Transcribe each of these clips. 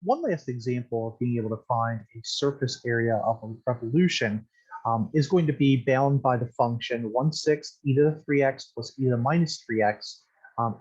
one last example of being able to find a surface area of a revolution is going to be bound by the function 1/6 e to the 3x plus e to the minus 3x,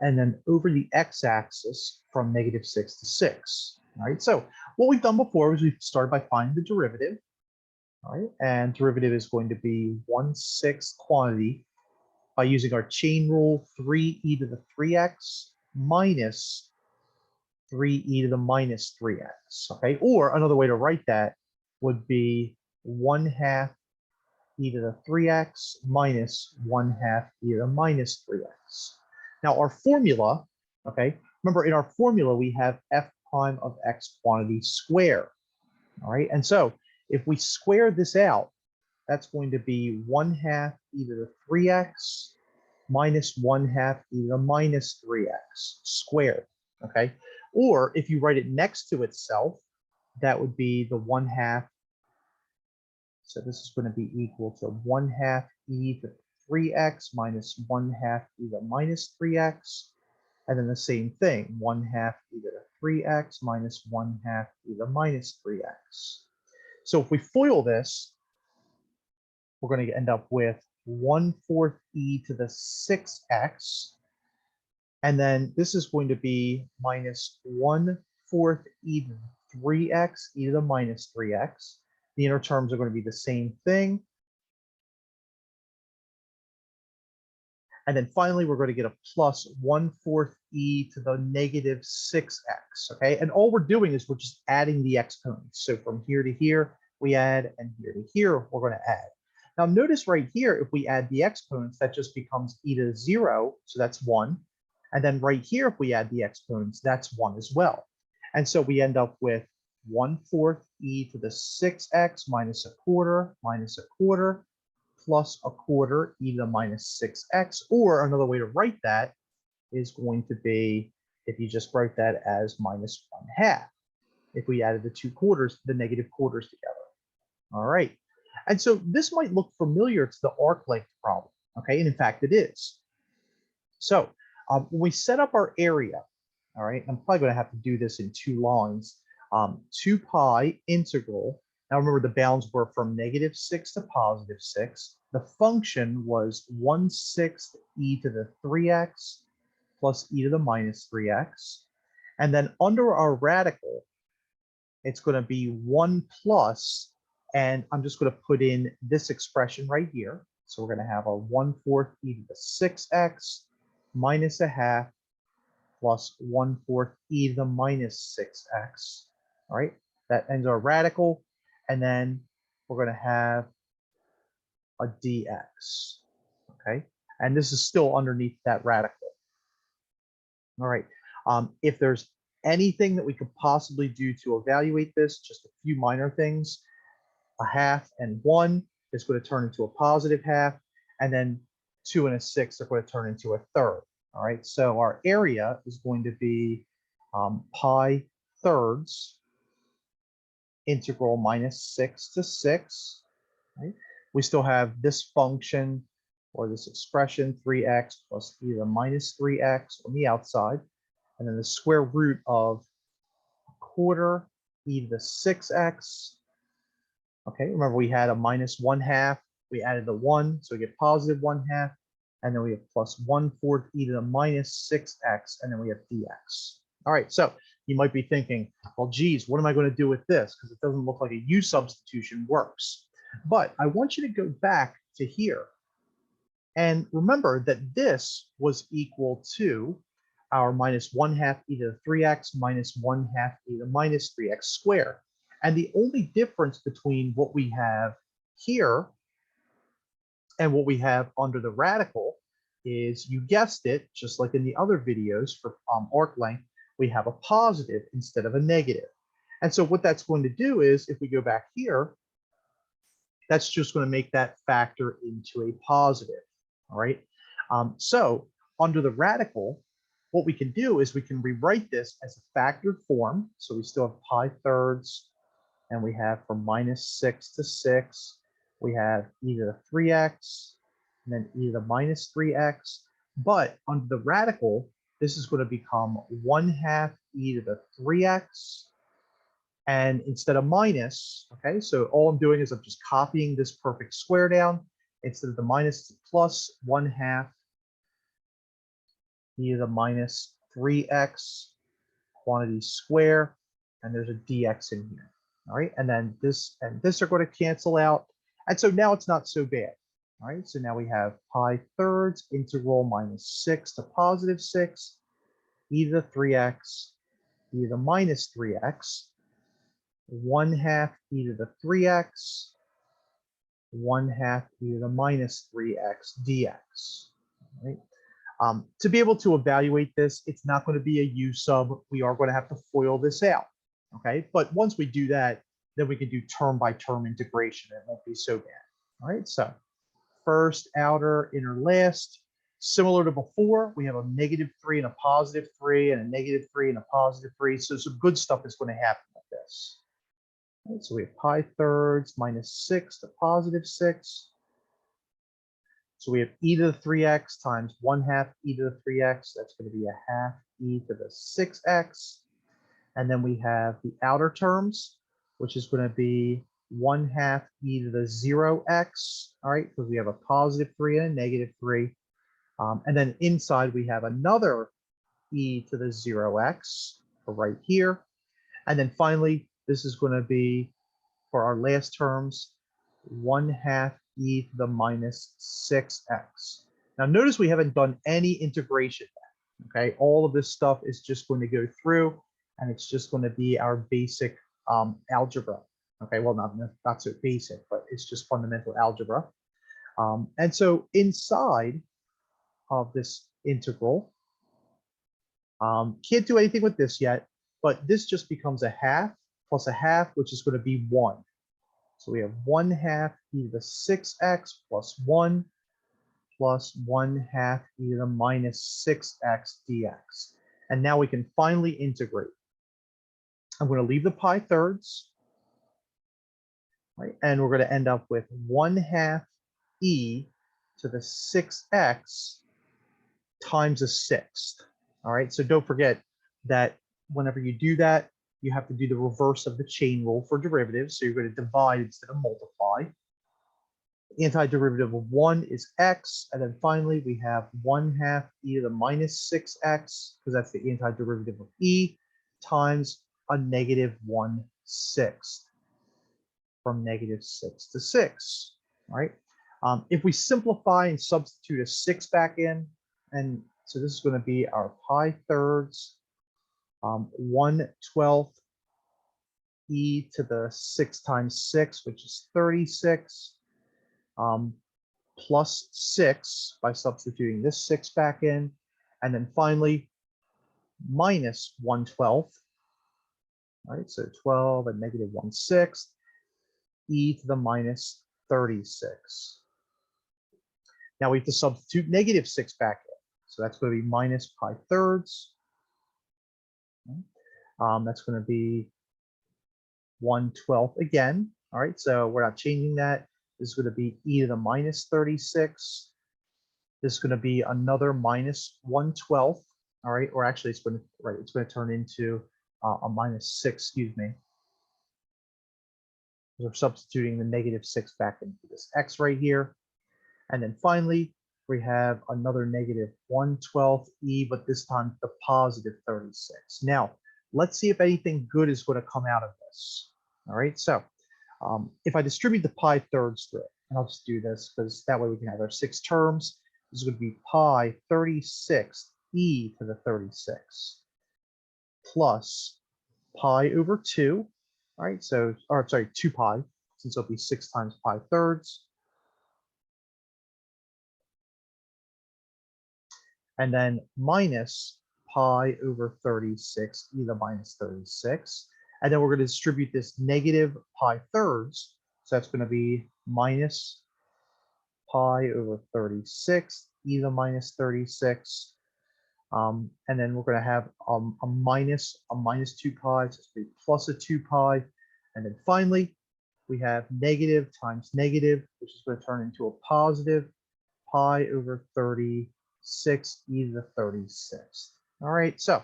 and then over the x-axis from -6 to 6. All right, so what we've done before was we've started by finding the derivative. All right, and derivative is going to be 1/6 quantity by using our chain rule 3e to the 3x minus 3e to the minus 3x, okay? Or another way to write that would be 1/2 e to the 3x minus 1/2 e to the minus 3x. Now our formula, okay, remember in our formula we have f prime of x quantity square, all right? And so if we square this out, that's going to be 1/2 e to the 3x minus 1/2 e to the minus 3x squared, okay? Or if you write it next to itself, that would be the 1/2. So this is going to be equal to 1/2 e to the 3x minus 1/2 e to the minus 3x. And then the same thing, 1/2 e to the 3x minus 1/2 e to the minus 3x. So if we FOIL this, we're going to end up with 1/4 e to the 6x. And then this is going to be minus 1/4 e to the 3x e to the minus 3x. The inner terms are going to be the same thing. And then finally, we're going to get a plus 1/4 e to the negative 6x, okay? And all we're doing is we're just adding the exponents. So from here to here, we add, and here to here, we're going to add. Now notice right here, if we add the exponents, that just becomes e to the 0, so that's 1. And then right here, if we add the exponents, that's 1 as well. And so we end up with 1/4 e to the 6x minus 1/4 plus 1/4 e to the minus 6x. Or another way to write that is going to be, if you just wrote that as minus 1/2, if we added the two quarters, the negative quarters together. All right. And so this might look familiar to the arc length problem, okay? And in fact, it is. So when we set up our area, all right, I'm probably going to have to do this in 2 lines. 2 pi integral. Now remember the bounds were from -6 to +6. The function was 1/6 e to the 3x plus e to the minus 3x. And then under our radical, it's going to be 1 plus, and I'm just going to put in this expression right here. So we're going to have a 1/4 e to the 6x minus 1/2 plus 1/4 e to the minus 6x. All right, that ends our radical. And then we're going to have a dx. Okay, and this is still underneath that radical. All right, if there's anything that we could possibly do to evaluate this, just a few minor things. 1/2 and 1 is going to turn into a +1/2, and then 2 and a 6 are going to turn into a third. All right, so our area is going to be pi thirds integral -6 to 6. Right? We still have this function or this expression 3x plus e to the minus 3x on the outside, and then the square root of 1/4 e to the 6x. Okay, remember we had a minus 1/2. We added the 1, so we get positive 1/2. And then we have plus 1/4 e to the minus 6x, and then we have dx. All right, so you might be thinking, well, geez, what am I going to do with this? Because it doesn't look like a u substitution works. But I want you to go back to here. And remember that this was equal to our minus 1/2 e to the 3x minus 1/2 e to the minus 3x squared. And the only difference between what we have here and what we have under the radical is, you guessed it, just like in the other videos for arc length, we have a positive instead of a negative. And so what that's going to do is, if we go back here, that's just going to make that factor into a positive. All right. So under the radical, what we can do is we can rewrite this as a factored form. So we still have pi thirds, and we have from -6 to 6, we have e to the 3x, and then e to the minus 3x. But under the radical, this is going to become 1/2 e to the 3x And instead of minus, okay, so all I'm doing is I'm just copying this perfect square down. Instead of the minus, it's plus 1/2 e to the minus 3x quantity square, and there's a dx in here. All right, and then this and this are going to cancel out. And so now it's not so bad. All right, so now we have pi thirds integral minus 6 to positive 6 e to the 3x e to the minus 3x 1/2 e to the 3x 1/2 e to the minus 3x dx. All right. To be able to evaluate this, it's not going to be a u sub. We are going to have to FOIL this out. Okay, but once we do that, then we can do term by term integration. It won't be so bad. All right, so first, outer, inner, last. Similar to before, we have a -3 and a +3 and a -3 and a +3. So some good stuff is going to happen with this. All right, so we have pi thirds minus 6 to positive 6. So we have e to the 3x times 1/2 e to the 3x. That's going to be 1/2 e to the 6x. And then we have the outer terms, which is going to be 1/2 e to the 0x. All right, because we have a +3 and a -3. And then inside we have another e to the 0x right here. And then finally, this is going to be, for our last terms, 1/2 e to the minus 6x. Now notice we haven't done any integration yet. Okay, all of this stuff is just going to go through, and it's just going to be our basic algebra. Okay, well, not so basic, but it's just fundamental algebra. And so inside of this integral, can't do anything with this yet, but this just becomes 1/2 plus 1/2, which is going to be 1. So we have 1/2 e to the 6x plus 1 plus 1/2 e to the minus 6x dx. And now we can finally integrate. I'm going to leave the pi thirds, right? And we're going to end up with 1/2 e to the 6x times a sixth. All right, so don't forget that whenever you do that, you have to do the reverse of the chain rule for derivatives. So you're going to divide instead of multiply. The antiderivative of 1 is x. And then finally, we have 1/2 e to the minus 6x, because that's the antiderivative of e, times a -1/6 from -6 to 6. All right. If we simplify and substitute a 6 back in, and so this is going to be our pi thirds 1/12 e to the 6 times 6, which is 36, plus 6 by substituting this 6 back in. And then finally, minus 1/12. All right, so 12 and -1/6 e to the minus 36. Now we have to substitute -6 back in. So that's going to be minus pi thirds. That's going to be 1/12 again. All right, so we're not changing that. This is going to be e to the minus 36. This is going to be another minus 1/12. All right, or actually it's going to turn into a minus 6, excuse me. We're substituting the -6 back into this x right here. And then finally, we have another -1/12 e, but this time the positive 36. Now, let's see if anything good is going to come out of this. All right, so if I distribute the pi thirds through it, and I'll just do this because that way we can have our 6 terms. This is going to be pi 36 e to the 36 plus pi over 2. All right, so, or sorry, 2 pi, since it'll be 6 times pi thirds. And then minus pi over 36 e to the minus 36. And then we're going to distribute this negative pi thirds. So that's going to be minus pi over 36 e to the minus 36. And then we're going to have a minus 2 pi, so it's going to be plus a 2 pi. And then finally, we have negative times negative, which is going to turn into a positive pi over 36 e to the 36. All right, so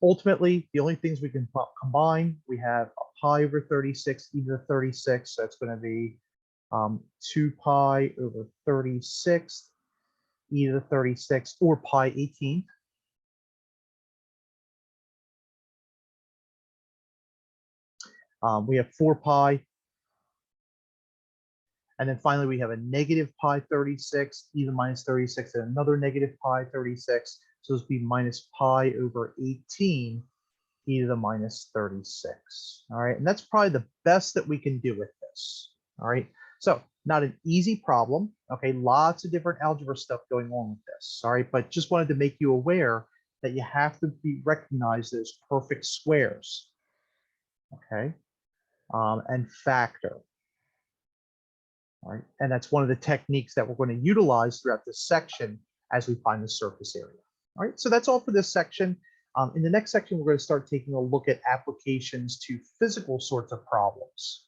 Ultimately, the only things we can combine, we have a pi over 36 e to the 36. So that's going to be 2 pi over 36 e to the 36, or pi 18. We have 4 pi. And then finally, we have a negative pi 36, e to the minus 36, and another negative pi 36. So this would be minus pi over 18, e to the minus 36. All right, and that's probably the best that we can do with this. All right, so not an easy problem. Okay, lots of different algebra stuff going on with this. All right, but just wanted to make you aware that you have to recognize those perfect squares. Okay, and factor. All right, and that's one of the techniques that we're going to utilize throughout this section as we find the surface area. All right, so that's all for this section. In the next section, we're going to start taking a look at applications to physical sorts of problems.